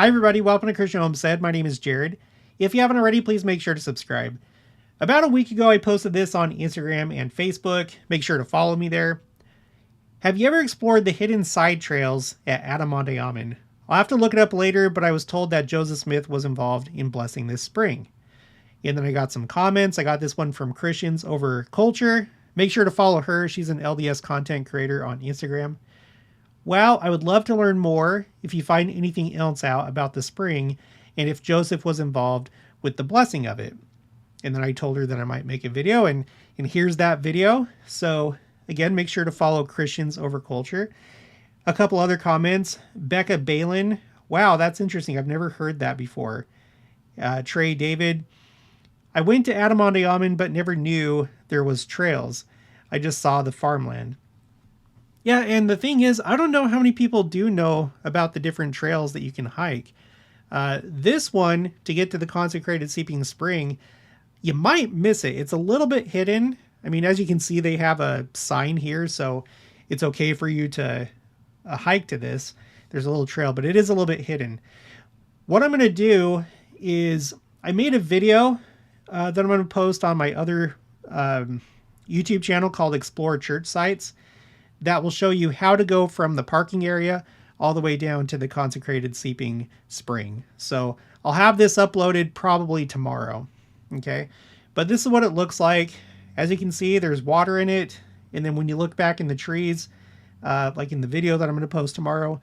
Hi everybody, welcome to Christian Homestead. My name is Jared. If you haven't already, please make sure to subscribe. About a week ago, I posted this on Instagram and Facebook. Make sure to follow me there. Have you ever explored the hidden side trails at Adam-ondi-Ahman? I'll have to look it up later, but I was told that Joseph Smith was involved in blessing this spring. And then I got some comments. I got this one from Christians Over Culture. Make sure to follow her. She's an LDS content creator on Instagram. Well, I would love to learn more if you find anything else out about the spring and if Joseph was involved with the blessing of it. And then I told her that I might make a video, and here's that video. So again, make sure to follow Christians Over Culture. A couple other comments. Becca Balin. Wow, that's interesting. I've never heard that before. Trey David. I went to Adam-ondi-Ahman but never knew there was trails. I just saw the farmland. Yeah, and the thing is, I don't know how many people do know about the different trails that you can hike. This one, to get to the Consecrated Seeping Spring, you might miss it. It's a little bit hidden. I mean, as you can see, they have a sign here, so it's okay for you to hike to this. There's a little trail, but it is a little bit hidden. What I'm going to do is, I made a video that I'm going to post on my other YouTube channel called Explore Church Sites. That will show you how to go from the parking area all the way down to the Consecrated Seeping Spring. So I'll have this uploaded probably tomorrow. Okay. But this is what it looks like. As you can see, there's water in it. And then when you look back in the trees, like in the video that I'm going to post tomorrow,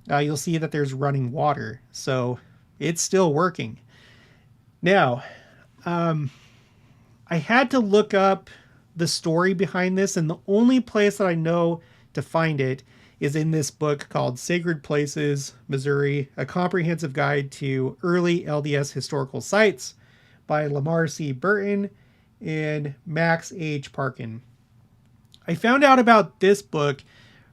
you'll see that there's running water. So it's still working. Now, I had to look up the story behind this, and the only place that I know to find it is in this book called Sacred Places, Missouri, A Comprehensive Guide to Early LDS Historical Sites by Lamar C. Burton and Max H. Parkin. I found out about this book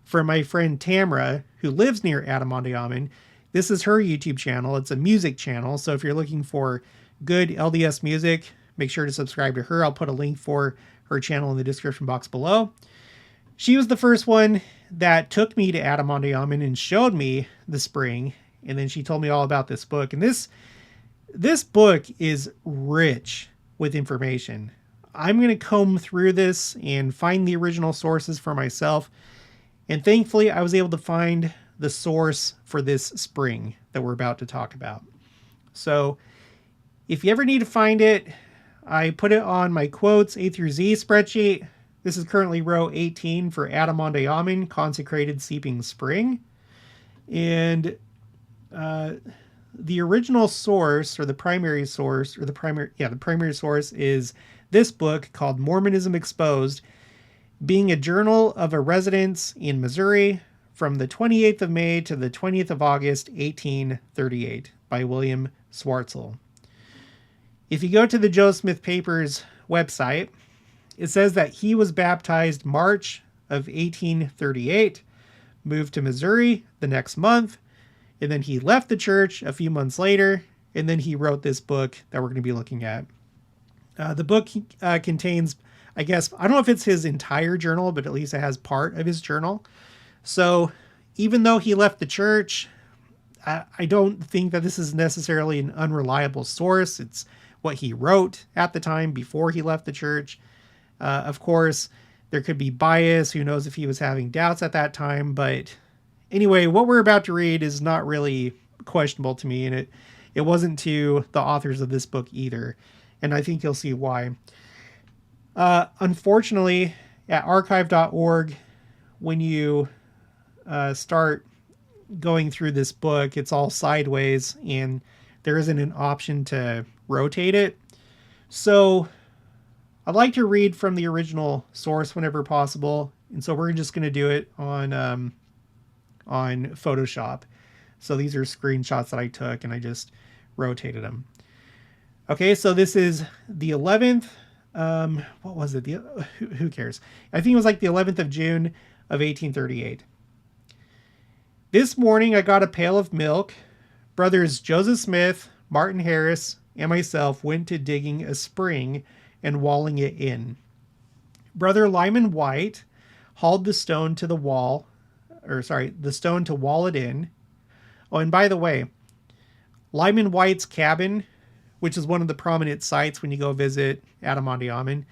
from my friend Tamra, who lives near Adam-ondi-Ahman. This is her YouTube channel. It's a music channel, so if you're looking for good LDS music, make sure to subscribe to her. I'll put a link for her channel in the description box below. She was the first one that took me to Adam-ondi-Ahman and showed me the spring. And then she told me all about this book. And this book is rich with information. I'm going to comb through this and find the original sources for myself. And thankfully, I was able to find the source for this spring that we're about to talk about. So if you ever need to find it, I put it on my quotes A through Z spreadsheet. This is currently row 18 for Adam-ondi-Ahman, Consecrated Seeping Spring. And the original source, or the primary source, the primary source is this book called Mormonism Exposed, being a journal of a residence in Missouri from the 28th of May to the 20th of August, 1838 by William Swartzell. If you go to the Joseph Smith Papers website, it says that he was baptized March of 1838, moved to Missouri the next month, and then he left the church a few months later, and then he wrote this book that we're going to be looking at. The book contains, I guess, I don't know if it's his entire journal, but at least it has part of his journal. So even though he left the church, I don't think that this is necessarily an unreliable source. It's what he wrote at the time before he left the church. Of course, there could be bias. Who knows if he was having doubts at that time. But anyway, what we're about to read is not really questionable to me. And it wasn't to the authors of this book either. And I think you'll see why. Unfortunately, at archive.org, when you start going through this book, it's all sideways and there isn't an option to rotate it. So I'd like to read from the original source whenever possible. And so we're just going to do it on Photoshop. So these are screenshots that I took and I just rotated them. Okay, so this is the 11th. What was it? Who cares? I think it was like the 11th of June of 1838. This morning I got a pail of milk. Brothers Joseph Smith, Martin Harris, and myself went to digging a spring and walling it in. Brother Lyman White hauled the stone to the stone to wall it in. Oh, and by the way, Lyman White's cabin, which is one of the prominent sites when you go visit Adam-ondi-Ahman,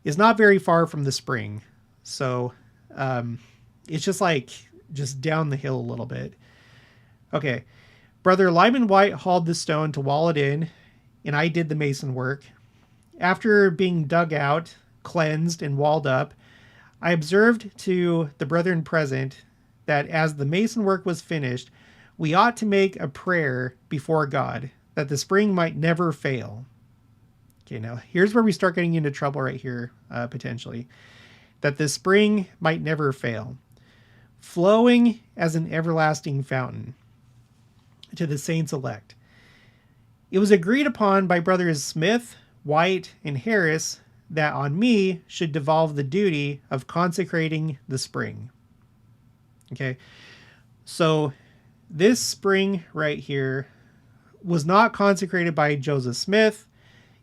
is not very far from the spring. So it's just down the hill a little bit. Okay. Brother Lyman White hauled the stone to wall it in, and I did the mason work. After being dug out, cleansed, and walled up, I observed to the brethren present that as the mason work was finished, we ought to make a prayer before God that the spring might never fail. Okay, now here's where we start getting into trouble right here, potentially. That the spring might never fail, flowing as an everlasting fountain to the saints elect. It was agreed upon by brothers Smith, White, and Harris that on me should devolve the duty of consecrating the spring. Okay, so this spring right here was not consecrated by Joseph Smith.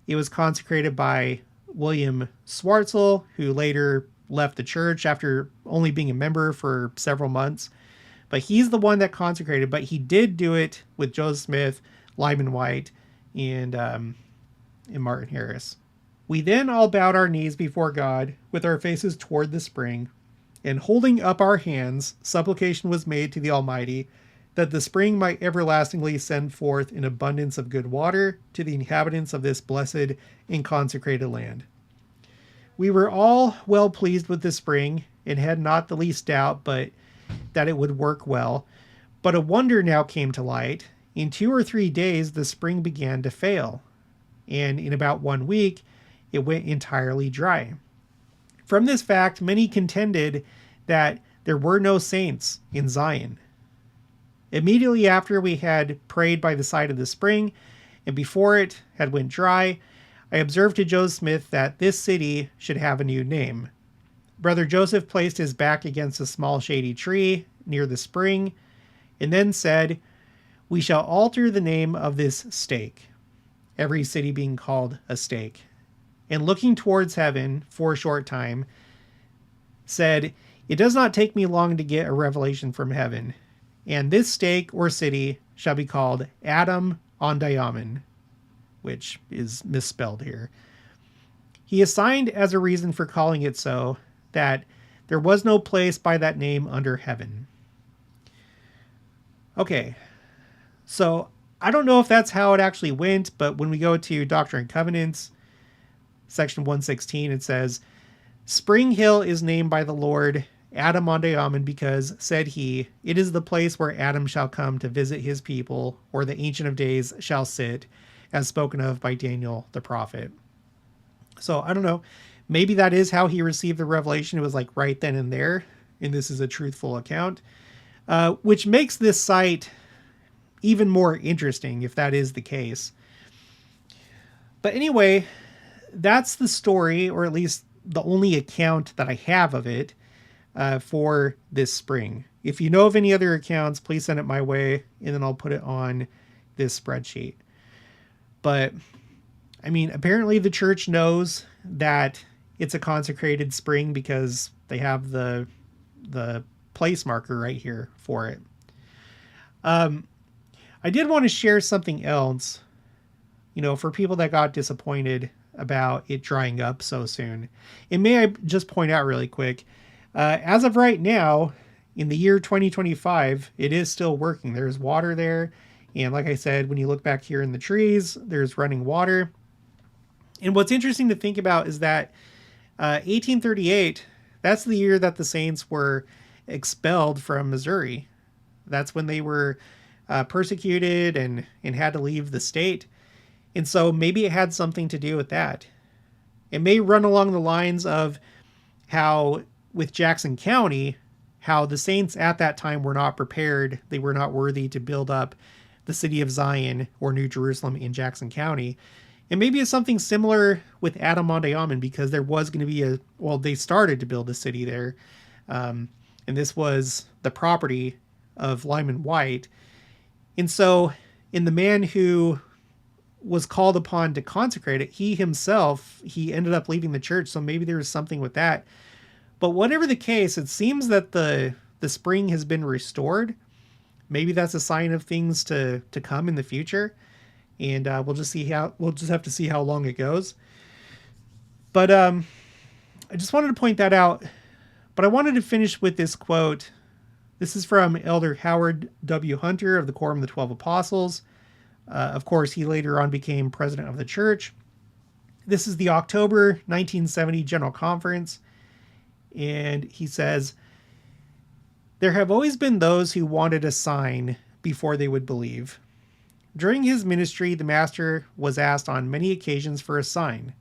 It was consecrated by William Swartzell, who later left the church after only being a member for several months. But he's the one that consecrated, but he did do it with Joseph Smith, Lyman White, and Martin Harris. We then all bowed our knees before God with our faces toward the spring, and holding up our hands, supplication was made to the Almighty that the spring might everlastingly send forth an abundance of good water to the inhabitants of this blessed and consecrated land. We were all well pleased with the spring, and had not the least doubt but that it would work well. But a wonder now came to light. In 2 or 3 days, the spring began to fail, and in about 1 week, it went entirely dry. From this fact, many contended that there were no saints in Zion. Immediately after we had prayed by the side of the spring, and before it had went dry, I observed to Joseph Smith that this city should have a new name. Brother Joseph placed his back against a small shady tree near the spring, and then said, "We shall alter the name of this stake," every city being called a stake. And looking towards heaven for a short time, said, "It does not take me long to get a revelation from heaven, and this stake or city shall be called Adam-ondi-Ahman," which is misspelled here. He assigned as a reason for calling it so that there was no place by that name under heaven. Okay, so I don't know if that's how it actually went, but when we go to Doctrine and Covenants, section 116, it says, "Spring Hill is named by the Lord Adam-ondi-Ahman because, said he, it is the place where Adam shall come to visit his people, or the Ancient of Days shall sit, as spoken of by Daniel the prophet." So I don't know. Maybe that is how he received the revelation. It was like right then and there, and this is a truthful account, which makes this site even more interesting if that is the case. But anyway, that's the story, or at least the only account that I have of it for this spring. If you know of any other accounts, please send it my way, and then I'll put it on this spreadsheet. But I mean, apparently the church knows that it's a consecrated spring because they have the place marker right here for it. I did want to share something else, for people that got disappointed about it drying up so soon. And may I just point out really quick, as of right now, in the year 2025, it is still working. There's water there. And like I said, when you look back here in the trees, there's running water. And what's interesting to think about is that 1838, that's the year that the Saints were expelled from Missouri. That's when they were persecuted and had to leave the state. And so maybe it had something to do with that. It may run along the lines of how with Jackson County, how the Saints at that time were not prepared. They were not worthy to build up the city of Zion or New Jerusalem in Jackson County. And maybe it's something similar with Adam-ondi-Ahman, because there was going to be they started to build a city there. And this was the property of Lyman White. And so, in the man who was called upon to consecrate it, he ended up leaving the church. So maybe there was something with that. But whatever the case, it seems that the spring has been restored. maybe that's a sign of things to come in the future. And we'll just have to see how long it goes. But I just wanted to point that out. But I wanted to finish with this quote. This is from Elder Howard W. Hunter of the Quorum of the 12 Apostles. Of course, he later on became president of the church. This is the October 1970 General Conference. And he says, "There have always been those who wanted a sign before they would believe. During his ministry, the Master was asked on many occasions for a sign.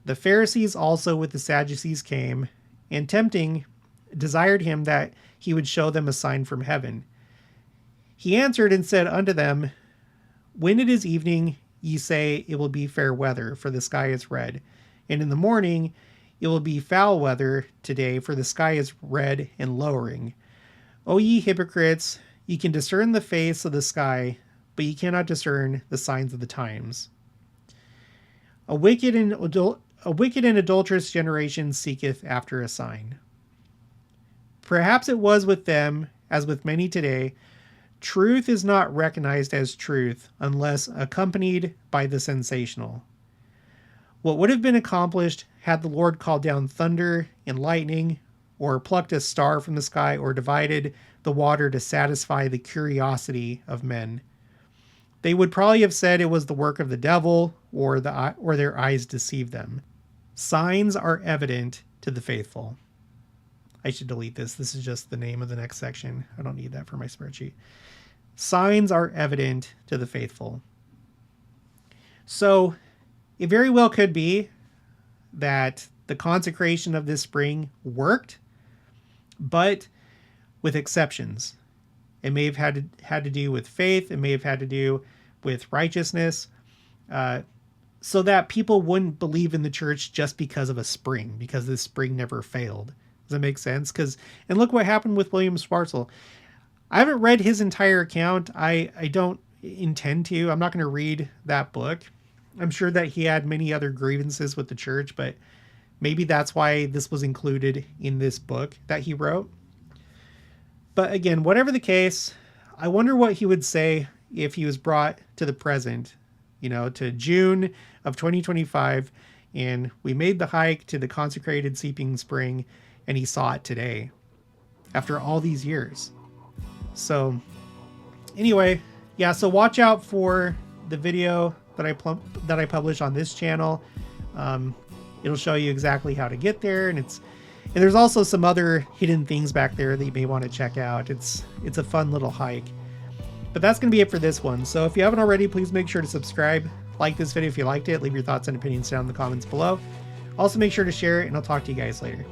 The Pharisees also with the Sadducees came, and tempting, desired him that he would show them a sign from heaven. He answered and said unto them, When it is evening, ye say, It will be fair weather, for the sky is red. And in the morning, it will be foul weather today, for the sky is red and lowering. O ye hypocrites, ye can discern the face of the sky, but ye cannot discern the signs of the times. A wicked and adulterous generation seeketh after a sign. Perhaps it was with them, as with many today, truth is not recognized as truth unless accompanied by the sensational. What would have been accomplished had the Lord called down thunder and lightning, or plucked a star from the sky, or divided the water to satisfy the curiosity of men? They would probably have said it was the work of the devil, or their eyes deceived them. Signs are evident to the faithful." I should delete this. This is just the name of the next section. I don't need that for my spreadsheet. Signs are evident to the faithful. So it very well could be that the consecration of this spring worked, but with exceptions. It may have had to do with faith. It may have had to do with righteousness, so that people wouldn't believe in the church just because of a spring, because the spring never failed. Does that make sense? And look what happened with William Swartzell. I haven't read his entire account. I don't intend to. I'm not going to read that book. I'm sure that he had many other grievances with the church, but maybe that's why this was included in this book that he wrote. But again, whatever the case, I wonder what he would say if he was brought to the present, to June of 2025, and we made the hike to the consecrated Seeping Spring, and he saw it today, after all these years. So anyway, yeah, so watch out for the video that I publish on this channel. It'll show you exactly how to get there, and there's also some other hidden things back there that you may want to check out. It's a fun little hike. But that's going to be it for this one. So if you haven't already, please make sure to subscribe. Like this video if you liked it. Leave your thoughts and opinions down in the comments below. Also make sure to share it, and I'll talk to you guys later.